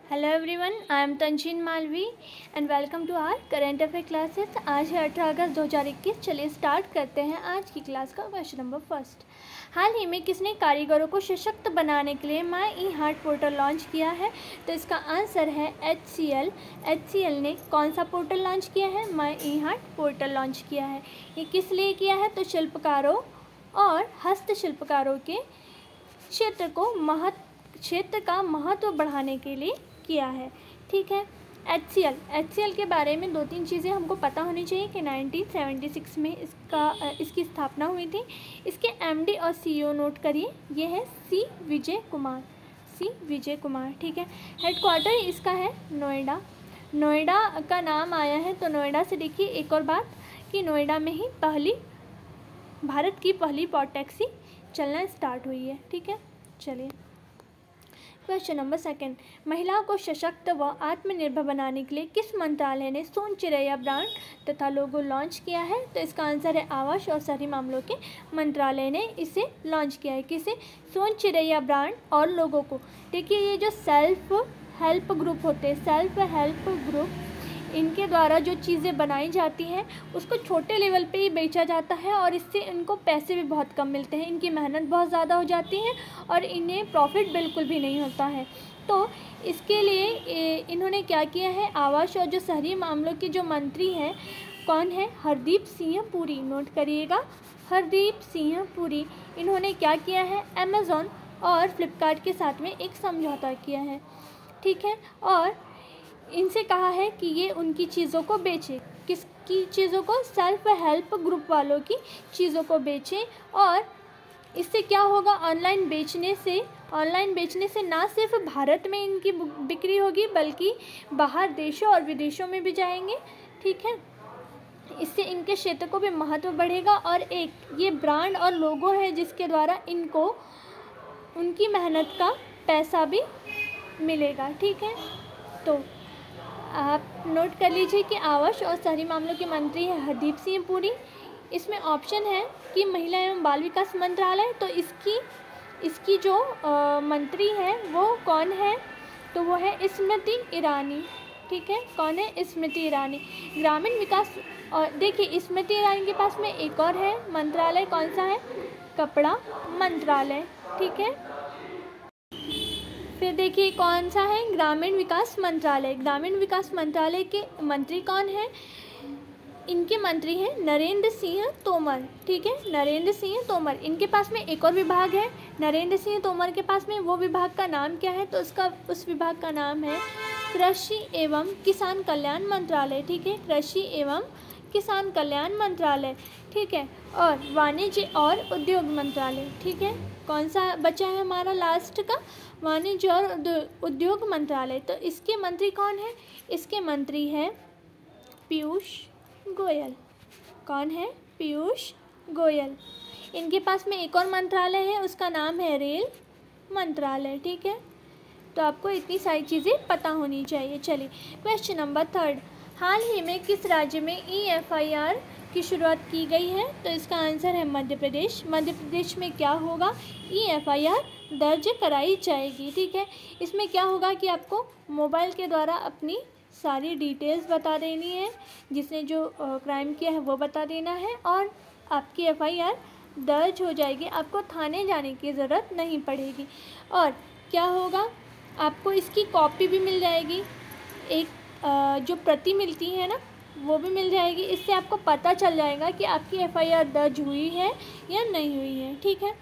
Hello everyone, I am Tanzeen Malvi and welcome to our current affair classes. आज है 18 अगस्त 2021। चलिए start करते हैं आज की क्लास का क्वेश्चन नंबर फर्स्ट। हाल ही में किसने कारीगरों को सशक्त बनाने के लिए माई ई हार्ट पोर्टल लॉन्च किया है? तो इसका आंसर है HCL। HCL ने कौन सा पोर्टल लॉन्च किया है? माई ई हार्ट पोर्टल लॉन्च किया है। ये किस लिए किया है? तो शिल्पकारों और हस्तशिल्पकारों के क्षेत्र का महत्व बढ़ाने के लिए किया है। ठीक है। HCL के बारे में 2-3 चीज़ें हमको पता होनी चाहिए कि 1976 में इसकी स्थापना हुई थी। इसके MD और CEO नोट करिए, ये है C विजय कुमार। ठीक है। हेडक्वार्टर इसका है नोएडा का नाम आया है। तो नोएडा से देखिए एक और बात कि नोएडा में ही भारत की पहली पॉड टैक्सी चलना स्टार्ट हुई है। ठीक है। चलिए क्वेश्चन नंबर सेकंड। महिलाओं को सशक्त व आत्मनिर्भर बनाने के लिए किस मंत्रालय ने सोन चिरैया ब्रांड तथा लोगो लॉन्च किया है? तो इसका आंसर है आवास और शहरी मामलों के मंत्रालय ने इसे लॉन्च किया है। किसे? सोन चिरैया ब्रांड और लोगों को। देखिए ये जो सेल्फ हेल्प ग्रुप होते हैं, सेल्फ हेल्प ग्रुप, इनके द्वारा जो चीज़ें बनाई जाती हैं उसको छोटे लेवल पे ही बेचा जाता है और इससे इनको पैसे भी बहुत कम मिलते हैं। इनकी मेहनत बहुत ज़्यादा हो जाती है और इन्हें प्रॉफिट बिल्कुल भी नहीं होता है। तो इसके लिए इन्होंने क्या किया है? आवास और जो शहरी मामलों के जो मंत्री हैं, कौन है? हरदीप सिंह पुरी। नोट करिएगा, हरदीप सिंह पुरी। इन्होंने क्या किया है? अमेज़ॉन और फ्लिपकार्ट के साथ में एक समझौता किया है। ठीक है। और इनसे कहा है कि ये उनकी चीज़ों को बेचें। किसकी चीज़ों को? सेल्फ हेल्प ग्रुप वालों की चीज़ों को बेचें। और इससे क्या होगा? ऑनलाइन बेचने से ना सिर्फ भारत में इनकी बिक्री होगी बल्कि बाहर देशों और विदेशों में भी जाएंगे। ठीक है। इससे इनके क्षेत्र को भी महत्व बढ़ेगा और एक ये ब्रांड और लोगो है जिसके द्वारा इनको उनकी मेहनत का पैसा भी मिलेगा। ठीक है। तो आप नोट कर लीजिए कि आवास और शहरी मामलों के मंत्री हैं हरदीप सिंह पुरी। इसमें ऑप्शन है कि महिला एवं बाल विकास मंत्रालय। तो इसकी जो मंत्री है वो कौन है? तो वो है स्मृति ईरानी। ठीक है। कौन है? स्मृति ईरानी। ग्रामीण विकास। और देखिए स्मृति ईरानी के पास में एक और है मंत्रालय, कौन सा है? कपड़ा मंत्रालय। ठीक है। फिर देखिए कौन सा है? ग्रामीण विकास मंत्रालय। ग्रामीण विकास मंत्रालय के मंत्री कौन है? इनके मंत्री हैं नरेंद्र सिंह तोमर। ठीक है। नरेंद्र सिंह तोमर। इनके पास में एक और विभाग है नरेंद्र सिंह तोमर के पास में। वो विभाग का नाम क्या है? तो उस विभाग का नाम है कृषि एवं किसान कल्याण मंत्रालय। ठीक है। कृषि एवं किसान कल्याण मंत्रालय। ठीक है। और वाणिज्य और उद्योग मंत्रालय। ठीक है। कौन सा बचा है हमारा लास्ट का? वाणिज्य और उद्योग मंत्रालय। तो इसके मंत्री कौन है? इसके मंत्री है पीयूष गोयल। कौन है? पीयूष गोयल। इनके पास में एक और मंत्रालय है, उसका नाम है रेल मंत्रालय। ठीक है। तो आपको इतनी सारी चीज़ें पता होनी चाहिए। चलिए क्वेश्चन नंबर थर्ड। हाल ही में किस राज्य में EFIR की शुरुआत की गई है? तो इसका आंसर है मध्य प्रदेश। मध्य प्रदेश में क्या होगा? EFIR दर्ज कराई जाएगी। ठीक है। इसमें क्या होगा कि आपको मोबाइल के द्वारा अपनी सारी डिटेल्स बता देनी है, जिसने जो क्राइम किया है वो बता देना है और आपकी FIR दर्ज हो जाएगी। आपको थाने जाने की ज़रूरत नहीं पड़ेगी। और क्या होगा? आपको इसकी कॉपी भी मिल जाएगी, एक जो प्रति मिलती है ना वो भी मिल जाएगी। इससे आपको पता चल जाएगा कि आपकी FIR दर्ज हुई है या नहीं हुई है। ठीक है।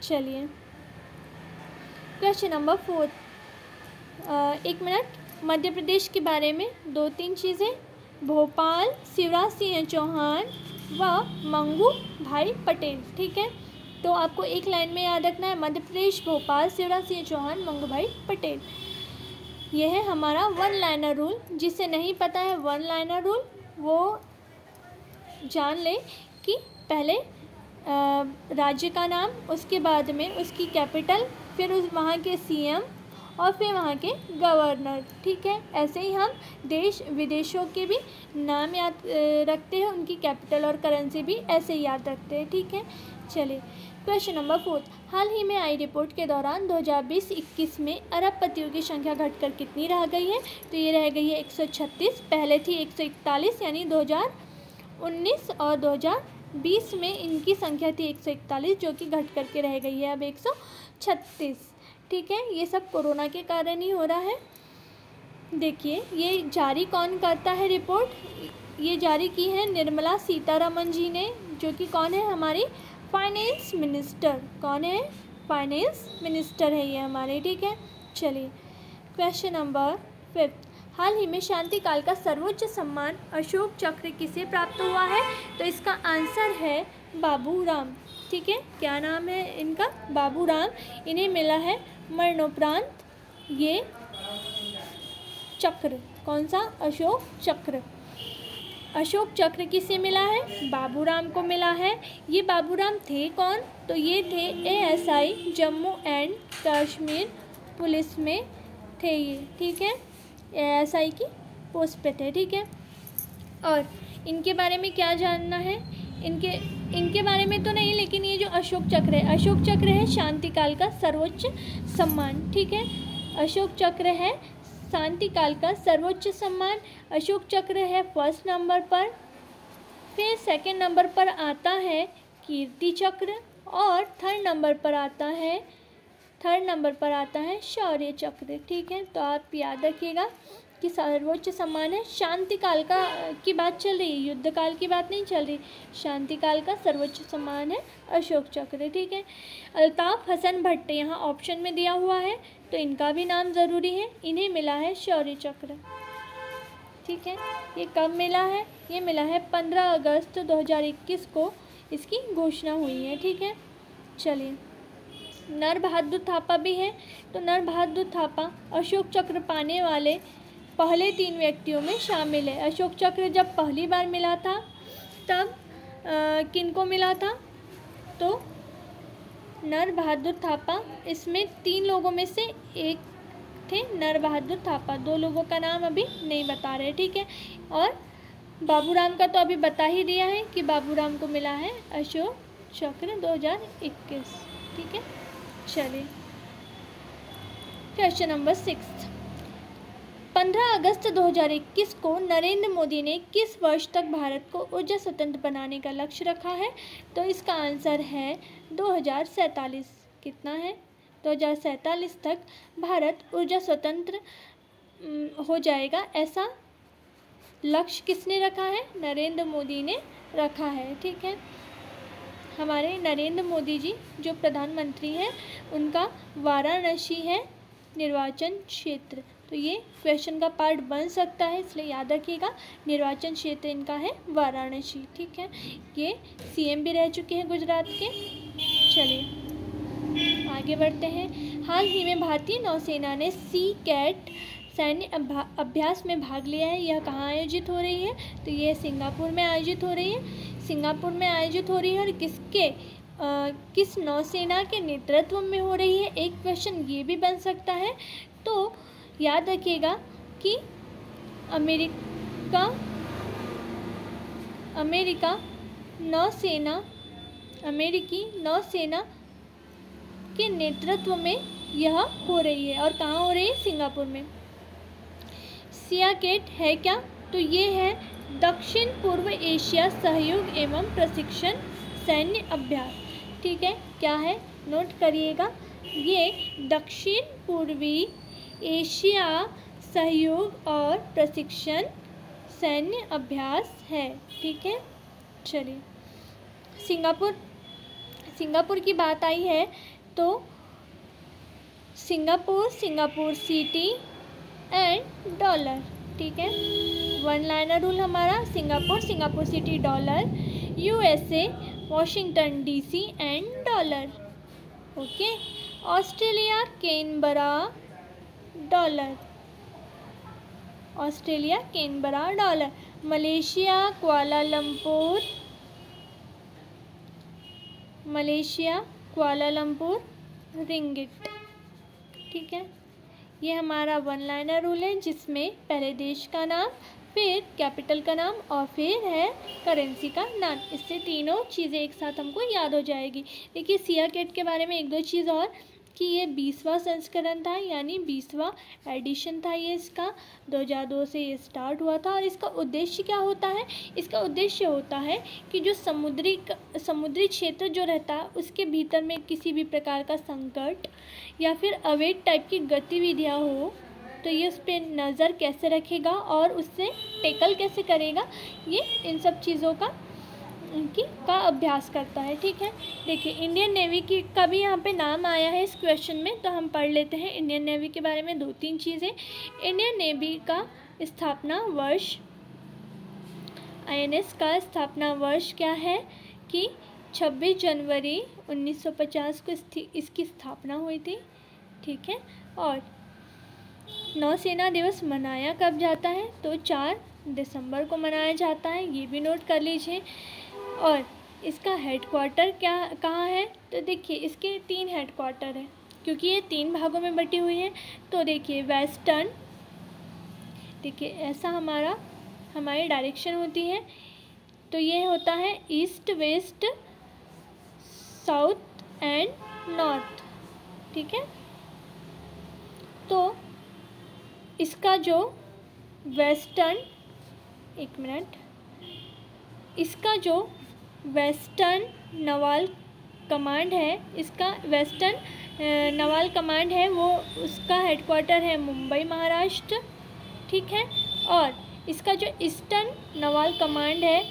चलिए क्वेश्चन नंबर फोर्थ। एक मिनट, मध्य प्रदेश के बारे में 2-3 चीज़ें। भोपाल शिवराज सिंह चौहान व मंगू भाई पटेल। ठीक है। तो आपको एक लाइन में याद रखना है, मध्य प्रदेश, भोपाल, शिवराज सिंह चौहान, मंगू भाई पटेल। यह है हमारा 1 लाइनर रूल। जिसे नहीं पता है 1 लाइनर रूल वो जान ले कि पहले राज्य का नाम, उसके बाद में उसकी कैपिटल, फिर वहाँ के CM और फिर वहाँ के गवर्नर। ठीक है। ऐसे ही हम देश विदेशों के भी नाम याद रखते हैं, उनकी कैपिटल और करेंसी भी ऐसे ही याद रखते हैं। ठीक है। चलिए क्वेश्चन नंबर 4, हाल ही में आई रिपोर्ट के दौरान 2020-21 में अरबपतियों की संख्या घटकर कितनी रह गई है? तो ये रह गई है 136, पहले थी 141, यानी 2019 और 2020 में इनकी संख्या थी 141, जो कि घट करके रह गई है अब 136। ठीक है, ये सब कोरोना के कारण ही हो रहा है। देखिए, ये जारी कौन करता है रिपोर्ट? ये जारी की है निर्मला सीतारमण जी ने, जो कि कौन है? हमारी फाइनेंस मिनिस्टर। कौन है? फाइनेंस मिनिस्टर है ये हमारे। ठीक है, चलिए क्वेश्चन नंबर 5, हाल ही में शांति काल का सर्वोच्च सम्मान अशोक चक्र किसे प्राप्त हुआ है? तो इसका आंसर है बाबू राम। ठीक है, क्या नाम है इनका? बाबू राम। इन्हें मिला है मरणोपरांत ये चक्र। कौन सा? अशोक चक्र। अशोक चक्र किसे मिला है? बाबूराम को मिला है। ये बाबूराम थे कौन? तो ये थे ASI Jammu and Kashmir police में थे ये। ठीक है, एएसआई की पोस्ट पे थे। ठीक है, और इनके बारे में क्या जानना है? इनके बारे में तो नहीं, लेकिन ये जो अशोक चक्र है, अशोक चक्र है शांतिकाल का सर्वोच्च सम्मान। ठीक है, अशोक चक्र है शांति काल का सर्वोच्च सम्मान। अशोक चक्र है फर्स्ट नंबर पर। फिर सेकंड नंबर पर आता है कीर्ति चक्र, और थर्ड नंबर पर आता है शौर्य चक्र। ठीक है, तो आप याद रखिएगा कि सर्वोच्च सम्मान है शांति काल का की बात चल रही है, युद्ध काल की बात नहीं चल रही। शांति काल का सर्वोच्च सम्मान है अशोक चक्र। ठीक है, अल्ताफ हसन भट्ट यहाँ ऑप्शन में दिया हुआ है, तो इनका भी नाम ज़रूरी है। इन्हें मिला है शौर्य चक्र। ठीक है, ये कब मिला है? ये मिला है 15 अगस्त 2021 को इसकी घोषणा हुई है। ठीक है, चलिए नर बहादुर थापा भी है, तो नर बहादुर थापा अशोक चक्र पाने वाले पहले 3 व्यक्तियों में शामिल है। अशोक चक्र जब पहली बार मिला था तब किनको मिला था? तो नर बहादुर थापा। इसमें 3 लोगों में से एक थे नर बहादुर थापा, 2 लोगों का नाम अभी नहीं बता रहे। ठीक है, और बाबूराम का तो अभी बता ही दिया है कि बाबूराम को मिला है अशोक चक्र 2021। ठीक है, चलिए क्वेश्चन नंबर 6, 15 अगस्त 2021 को नरेंद्र मोदी ने किस वर्ष तक भारत को ऊर्जा स्वतंत्र बनाने का लक्ष्य रखा है? तो इसका आंसर है 2047। कितना है? 2047 तक भारत ऊर्जा स्वतंत्र हो जाएगा, ऐसा लक्ष्य किसने रखा है? नरेंद्र मोदी ने रखा है। ठीक है, हमारे नरेंद्र मोदी जी जो प्रधानमंत्री हैं, उनका वाराणसी है निर्वाचन क्षेत्र। तो ये क्वेश्चन का पार्ट बन सकता है, इसलिए याद रखिएगा निर्वाचन क्षेत्र इनका है वाराणसी। ठीक है, ये सीएम भी रह चुके हैं गुजरात के। चलिए आगे बढ़ते हैं। हाल ही में भारतीय नौसेना ने सी कैट सैन्य अभ्यास में भाग लिया है। यह कहाँ आयोजित हो रही है? तो ये सिंगापुर में आयोजित हो रही है। सिंगापुर में आयोजित हो रही है, और किस नौसेना के नेतृत्व में हो रही है? एक क्वेश्चन ये भी बन सकता है। तो याद रखिएगा कि अमेरिकी नौसेना के नेतृत्व में यह हो रही है, और कहाँ हो रही है? सिंगापुर में। सियाकेट है क्या? तो ये है दक्षिण पूर्व एशिया सहयोग एवं प्रशिक्षण सैन्य अभ्यास। ठीक है, क्या है? नोट करिएगा, ये दक्षिण पूर्वी एशिया सहयोग और प्रशिक्षण सैन्य अभ्यास है। ठीक है, चलिए सिंगापुर की बात आई है, तो सिंगापुर सिटी एंड डॉलर। ठीक है, 1 लाइनर रूल हमारा, Singapore city dollar, USA Washington DC and dollar. Okay, Australia Canberra dollar, Malaysia Kuala Lumpur ringgit. ठीक है, ये हमारा 1 लाइनर रूल है, जिसमें पहले देश का नाम, फिर कैपिटल का नाम और फिर है करेंसी का नाम। इससे तीनों चीज़ें एक साथ हमको याद हो जाएगी। देखिए सियाकेट के बारे में एक दो चीज़ और कि ये 20वां संस्करण था, यानी 20वां एडिशन था ये इसका। 2002 से ये स्टार्ट हुआ था। और इसका उद्देश्य क्या होता है? इसका उद्देश्य होता है कि जो समुद्री क्षेत्र जो रहता है उसके भीतर में किसी भी प्रकार का संकट या फिर अवैध टाइप की गतिविधियाँ हो तो ये उस पर नज़र कैसे रखेगा और उससे टैकल कैसे करेगा, ये इन सब चीज़ों का अभ्यास करता है। ठीक है, देखिए इंडियन नेवी की का भी यहाँ पे नाम आया है इस क्वेश्चन में, तो हम पढ़ लेते हैं इंडियन नेवी के बारे में 2-3 चीज़ें। इंडियन नेवी का स्थापना वर्ष, INS का स्थापना वर्ष क्या है कि 26 जनवरी 1950 को इसकी स्थापना हुई थी। ठीक है, और नौसेना दिवस मनाया कब जाता है? तो 4 दिसंबर को मनाया जाता है, ये भी नोट कर लीजिए। और इसका हेडक्वार्टर कहाँ है? तो देखिए इसके 3 हेडक्वार्टर हैं क्योंकि ये 3 भागों में बटी हुई है। तो देखिए वेस्टर्न, देखिए ऐसा हमारी डायरेक्शन होती है, तो ये होता है east, west, south and north. ठीक है, तो इसका जो वेस्टर्न, एक मिनट, इसका जो वेस्टर्न नवाल कमांड है, इसका वेस्टर्न नवाल कमांड है वो उसका हेडक्वार्टर है मुंबई महाराष्ट्र। ठीक है, और इसका जो ईस्टर्न नवाल कमांड है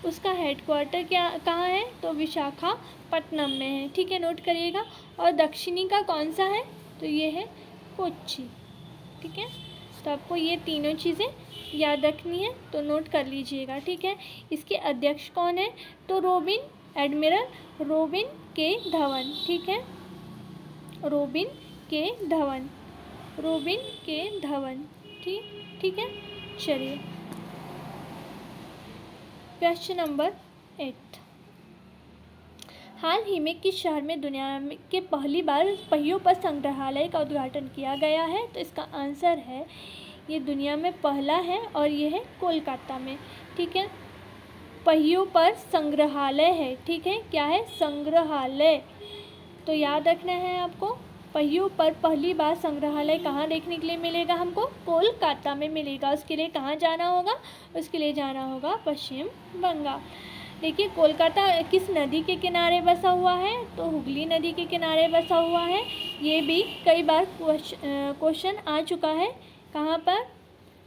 उसका हेडक्वार्टर कहाँ है? तो विशाखापट्टनम में है। ठीक है, नोट करिएगा। और दक्षिणी का कौन सा है? तो ये है कोच्चि। ठीक है, तो आपको ये तीनों चीज़ें याद रखनी है, तो नोट कर लीजिएगा। ठीक है, इसके अध्यक्ष कौन है? तो एडमिरल रोबिन के धवन। ठीक है, रोबिन के धवन। ठीक है, चलिए क्वेश्चन नंबर 8। हाल ही में किस शहर में दुनिया के पहली बार पहियों पर संग्रहालय का उद्घाटन किया गया है? तो इसका आंसर है ये दुनिया में पहला है और ये है कोलकाता में। ठीक है, पहियों पर संग्रहालय है। ठीक है, क्या है? संग्रहालय। तो याद रखना है आपको, पहियों पर पहली बार संग्रहालय कहाँ देखने के लिए मिलेगा हमको? कोलकाता में मिलेगा। उसके लिए कहाँ जाना होगा? उसके लिए जाना होगा पश्चिम बंगाल। देखिए कोलकाता किस नदी के किनारे बसा हुआ है? तो हुगली नदी के किनारे बसा हुआ है। ये भी कई बार क्वेश्चन आ चुका है। कहाँ पर?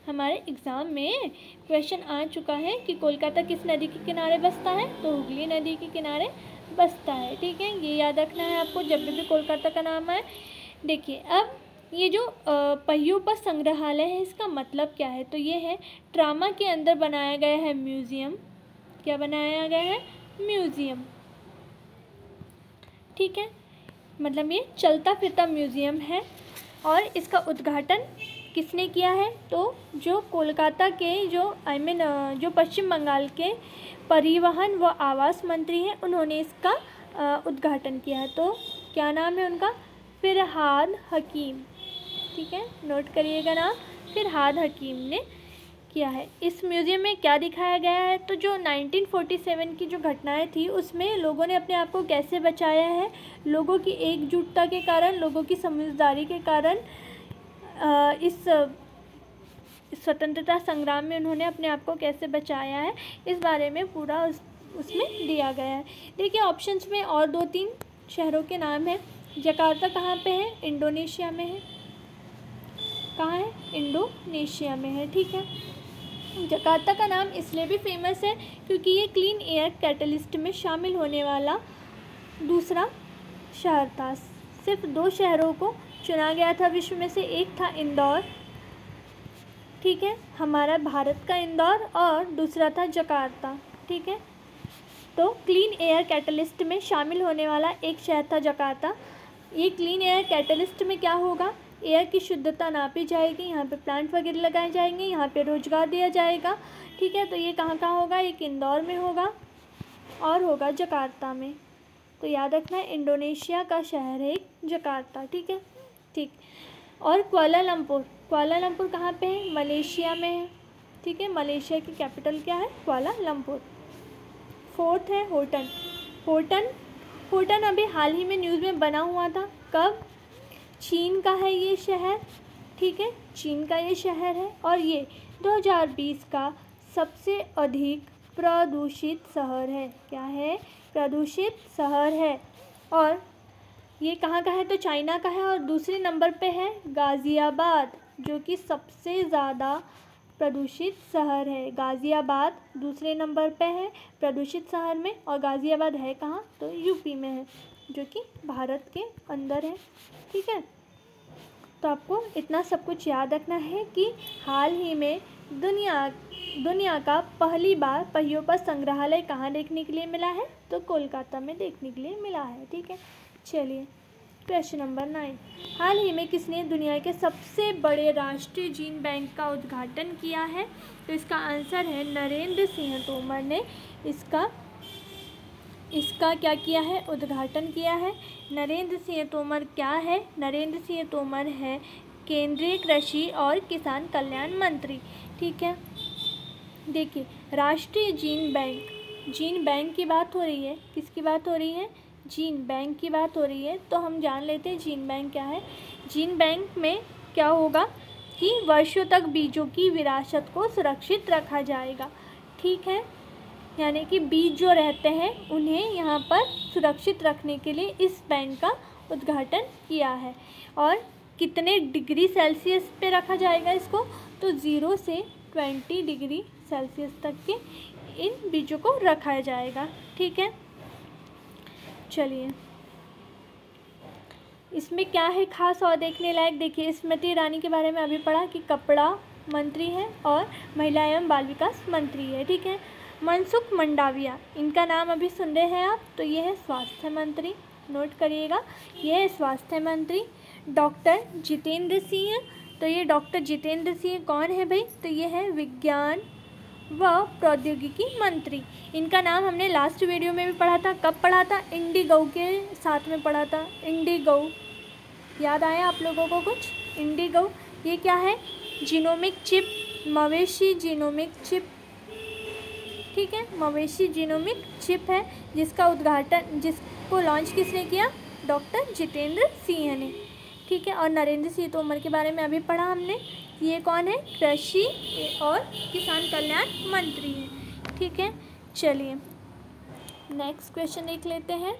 हमारे एग्ज़ाम में क्वेश्चन आ चुका है कि कोलकाता किस नदी के किनारे बसता है? तो हुगली नदी के किनारे बसता है। ठीक है, ये याद रखना है आपको जब भी कोलकाता का नाम आए। देखिए अब ये जो पहियों पर संग्रहालय है इसका मतलब क्या है? तो ये है ट्रामा के अंदर बनाया गया है म्यूज़ियम। क्या बनाया गया है? म्यूज़ियम। ठीक है, मतलब ये चलता फिरता म्यूज़ियम है। और इसका उद्घाटन किसने किया है? तो जो कोलकाता के जो पश्चिम बंगाल के परिवहन व आवास मंत्री हैं उन्होंने इसका उद्घाटन किया है। तो क्या नाम है उनका? फिरहाद हकीम। ठीक है, नोट करिएगा नाम, फिरहाद हकीम ने किया है। इस म्यूज़ियम में क्या दिखाया गया है? तो जो 1947 की जो घटनाएं थी उसमें लोगों ने अपने आप को कैसे बचाया है, लोगों की एकजुटता के कारण, लोगों की समझदारी के कारण इस स्वतंत्रता संग्राम में उन्होंने अपने आप को कैसे बचाया है, इस बारे में पूरा उसमें दिया गया है। देखिए ऑप्शंस में और 2-3 शहरों के नाम हैं। जकार्ता कहाँ पे है? इंडोनेशिया में है। कहाँ है? इंडोनेशिया में है। ठीक है, जकार्ता का नाम इसलिए भी फेमस है क्योंकि ये क्लीन एयर कैटलिस्ट में शामिल होने वाला दूसरा शहर था। सिर्फ 2 शहरों को चुना गया था विश्व में से, एक था इंदौर, ठीक है, हमारा भारत का इंदौर, और दूसरा था जकार्ता। ठीक है, तो क्लीन एयर कैटलिस्ट में शामिल होने वाला एक शहर था जकार्ता। ये क्लीन एयर कैटलिस्ट में क्या होगा? एयर की शुद्धता नापी जाएगी, यहाँ पे प्लांट वगैरह लगाए जाएंगे, यहाँ पे रोजगार दिया जाएगा। ठीक है, तो ये कहाँ होगा? एक इंदौर में होगा और होगा जकार्ता में। तो याद रखना है इंडोनेशिया का शहर है जकार्ता। ठीक है, ठीक। और कुआलालंपुर कहाँ पे है? मलेशिया में है। ठीक है। मलेशिया की कैपिटल क्या है? कुआलालंपुर। फोर्थ है होटन। होटन अभी हाल ही में न्यूज़ में बना हुआ था। कब? चीन का है ये शहर, ठीक है, चीन का ये शहर है और ये 2020 का सबसे अधिक प्रदूषित शहर है। क्या है? प्रदूषित शहर है। और ये कहाँ का है? तो चाइना का है। और दूसरे नंबर पे है गाज़ियाबाद, जो कि सबसे ज़्यादा प्रदूषित शहर है। गाज़ियाबाद दूसरे नंबर पे है प्रदूषित शहर में। और गाज़ियाबाद है कहाँ? तो यूपी में है, जो कि भारत के अंदर है, ठीक है। तो आपको इतना सब कुछ याद रखना है कि हाल ही में दुनिया का पहली बार पहियों पर संग्रहालय कहाँ देखने के लिए मिला है? तो कोलकाता में देखने के लिए मिला है, ठीक है। चलिए क्वेश्चन नंबर 9, हाल ही में किसने दुनिया के सबसे बड़े राष्ट्रीय जीन बैंक का उद्घाटन किया है? तो इसका आंसर है नरेंद्र सिंह तोमर ने इसका क्या किया है? उद्घाटन किया है। नरेंद्र सिंह तोमर क्या है? नरेंद्र सिंह तोमर है केंद्रीय कृषि और किसान कल्याण मंत्री, ठीक है। देखिए राष्ट्रीय जीन बैंक की बात हो रही है। किसकी बात हो रही है? जीन बैंक की बात हो रही है। तो हम जान लेते हैं जीन बैंक क्या है। जीन बैंक में क्या होगा कि वर्षों तक बीजों की विरासत को सुरक्षित रखा जाएगा, ठीक है। यानी कि बीज जो रहते हैं उन्हें यहाँ पर सुरक्षित रखने के लिए इस बैंक का उद्घाटन किया है। और कितने डिग्री सेल्सियस पे रखा जाएगा इसको? तो 0 से 20 डिग्री सेल्सियस तक के इन बीजों को रखा जाएगा, ठीक है। चलिए इसमें क्या है खास और देखने लायक? देखिए स्मृति ईरानी के बारे में अभी पढ़ा कि कपड़ा मंत्री है और महिला एवं बाल विकास मंत्री है, ठीक है। मनसुख मंडाविया, इनका नाम अभी सुन रहे हैं आप, तो ये है स्वास्थ्य मंत्री, नोट करिएगा, ये है स्वास्थ्य मंत्री। डॉक्टर जितेंद्र सिंह, तो ये डॉक्टर जितेंद्र सिंह कौन है भाई? तो ये है विज्ञान व प्रौद्योगिकी मंत्री। इनका नाम हमने लास्ट वीडियो में भी पढ़ा था। कब पढ़ा था? इंडिगो के साथ में पढ़ा था। इंडिगो याद आया आप लोगों को कुछ? इंडिगो ये क्या है? जीनोमिक चिप, मवेशी जीनोमिक चिप, ठीक है, मवेशी जीनोमिक चिप है जिसको लॉन्च किसने किया? डॉक्टर जितेंद्र सिंह ने, ठीक है। और नरेंद्र सिंह तोमर के बारे में अभी पढ़ा हमने, ये कौन है? कृषि और किसान कल्याण मंत्री हैं, ठीक है। चलिए नेक्स्ट क्वेश्चन देख लेते हैं।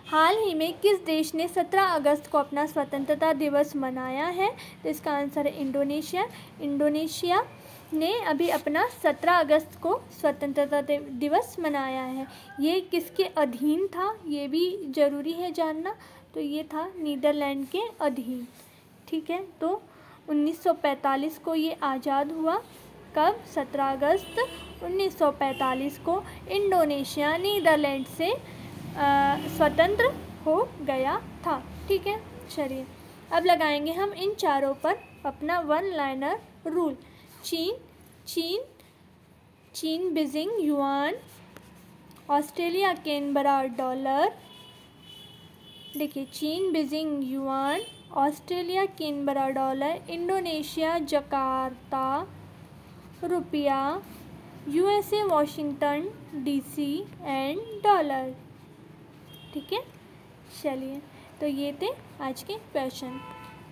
हाल ही में किस देश ने 17 अगस्त को अपना स्वतंत्रता दिवस मनाया है? तो इसका आंसर है इंडोनेशिया। इंडोनेशिया ने अभी अपना 17 अगस्त को स्वतंत्रता दिवस मनाया है। ये किसके अधीन था? ये भी ज़रूरी है जानना। तो ये था नीदरलैंड के अधीन, ठीक है। तो 1945 को ये आज़ाद हुआ। कब? 17 अगस्त 1945 को इंडोनेशिया नीदरलैंड से स्वतंत्र हो गया था, ठीक है। चलिए अब लगाएंगे हम इन चारों पर अपना वन लाइनर रूल। चीन Beijing yuan, Australia Canberra dollar. देखिए चीन Beijing yuan, Australia Canberra dollar, Indonesia Jakarta रुपया, USA Washington DC and dollar, ठीक है। चलिए तो ये थे आज के क्वेश्चन।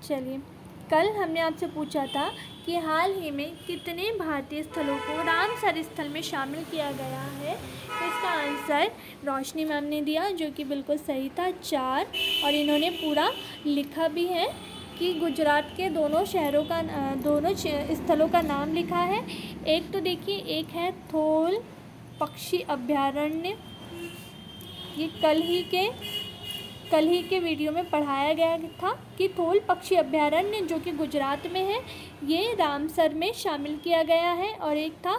चलिए कल हमने आपसे पूछा था कि हाल ही में कितने भारतीय स्थलों को रामसर स्थल में शामिल किया गया है। तो इसका आंसर रोशनी मैम ने दिया, जो कि बिल्कुल सही था, 4। और इन्होंने पूरा लिखा भी है कि गुजरात के दोनों स्थलों का नाम लिखा है। एक तो देखिए, एक है थोल पक्षी अभयारण्य, ये कल ही के वीडियो में पढ़ाया गया था कि थोल पक्षी अभयारण्य जो कि गुजरात में है, ये रामसर में शामिल किया गया है। और एक था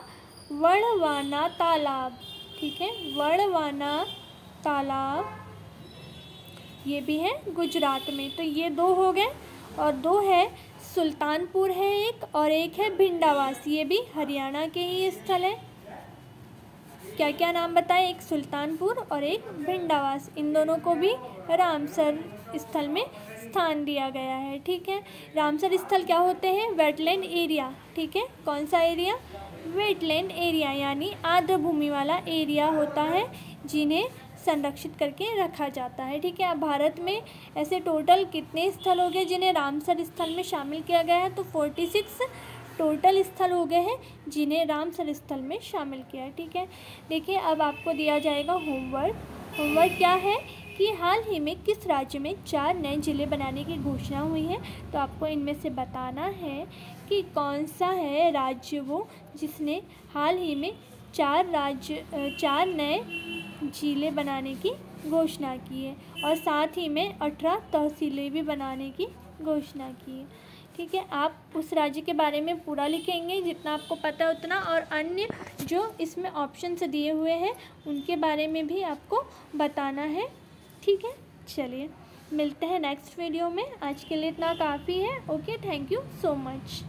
वर्णवाना तालाब, ठीक है, वर्णवाना तालाब, ये भी है गुजरात में। तो ये 2 हो गए। और 2 है सुल्तानपुर है एक, और एक है भिंडावास, ये भी हरियाणा के ही स्थल है। क्या क्या नाम बताए? एक सुल्तानपुर और एक भिंडावास। इन दोनों को भी रामसर स्थल में स्थान दिया गया है। ठीक है, रामसर स्थल क्या होते हैं? Wetland area. ठीक है, कौन सा एरिया? वेटलैंड एरिया, यानी आर्द्र भूमि वाला एरिया होता है जिन्हें संरक्षित करके रखा जाता है। ठीक है, अब भारत में ऐसे टोटल कितने स्थल हो गए जिन्हें रामसर स्थल में शामिल किया गया है? तो 46 टोटल स्थल हो गए हैं जिन्हें रामसर स्थल में शामिल किया है। ठीक है, देखिए अब आपको दिया जाएगा होमवर्क क्या है कि हाल ही में किस राज्य में 4 नए जिले बनाने की घोषणा हुई है। तो आपको इनमें से बताना है कि कौन सा है राज्य वो जिसने हाल ही में 4 नए जिले बनाने की घोषणा की है और साथ ही में 18 तहसीलें भी बनाने की घोषणा की है। ठीक है, आप उस राज्य के बारे में पूरा लिखेंगे जितना आपको पता है उतना, और अन्य जो इसमें ऑप्शंस दिए हुए हैं उनके बारे में भी आपको बताना है। ठीक है, चलिए मिलते हैं नेक्स्ट वीडियो में। आज के लिए इतना काफ़ी है। Okay, thank you so much.